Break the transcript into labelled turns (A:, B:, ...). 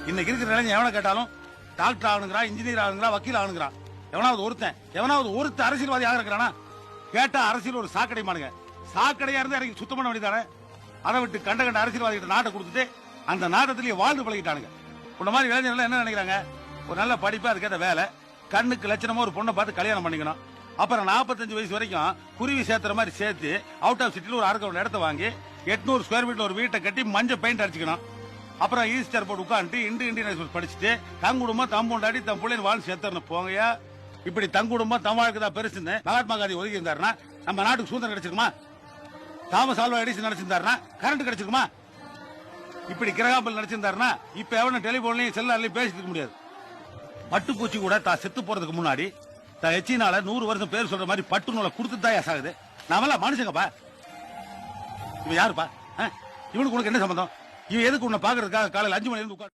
A: இன்னைக்கு இருக்கிற நிலைமை எவனை கேட்டாலும் டாக்டர் ஆகணுங்கிறான், இன்ஜினியர் ஆகணுங்கிறான், வக்கீல் ஆகணுங்கிறான். எவனாவது ஒருத்தன் அரசியல்வாதி ஆகிறானா? கேட்டா அரசியல் ஒரு சாக்கடை மானுங்க. சாக்கடையா இருந்து இறங்கி சுத்தம் பண்ண வேண்டியதானே? அதை விட்டு கண்ட அரசியல்வாதிகிட்ட நாட்டை கொடுத்துட்டு அந்த நாட்டத்திலேயே வாழ்ந்து பழகிட்டானுங்க. உன்ன மாதிரி இளைஞர்கள் என்ன நினைக்கிறாங்க? ஒரு நல்ல படிப்பு, அதுக்கேற்ற வேலை, கண்ணுக்கு லட்சணமா ஒரு பொண்ணை பார்த்து கல்யாணம் பண்ணிக்கணும். அப்புறம் 45 வயசு வரைக்கும் குருவி சேர்த்துற மாதிரி சேர்த்து அவுட் ஆஃப் சிட்டில ஒரு அரை இடத்த வாங்கி 800 ஸ்கொயர் ஃபீட்ல ஒரு வீட்டை கட்டி மஞ்சள் பெயிண்ட் அடிச்சுக்கணும். அப்புறம் ஈஸ்டர் போட்டு உட்காந்துட்டு இந்தியன் படிச்சுட்டு தங்குடும்பம் தம்புண்டாடி தம் பிள்ளைங்க வாழ்ந்து சேர்த்தரணும். போங்கயா, இப்படி தங்குடும்பம் தம் வாழ்க்கை தான் பெருசுன்னு மகாத்மா காந்தி ஒதுக்கி இருந்தாருன்னா நம்ம நாட்டுக்கு சுதந்திரம் கிடைச்சிருக்குமா? தாமஸ் ஆல்வா எடிசன் நினைச்சிருந்தாருன்னா கரண்ட் கிடைச்சிருக்குமா? இப்படி கிரகாம்பல் நினைச்சிருந்தாருன்னா இப்ப எவனும் டெலிபோன்லயும் செல்லார்லயும் பேசிட்டு இருக்க முடியாது. பட்டுப்பூச்சி கூட தான் செத்து போறதுக்கு முன்னாடி தான் எச்சினால 100 வருஷம் பேர் சொல்ற மாதிரி பட்டு நூலை கொடுத்துதான் சாகுது. நாமெல்லாம் மனுஷங்கப்பா. இவன் யாருப்பா? இவனுக்கு உனக்கு என்ன சம்பந்தம்? இவன் எதுக்கு உன்னை பாக்குறதுக்காக காலையில் 5 மணி இருந்து உட்கார்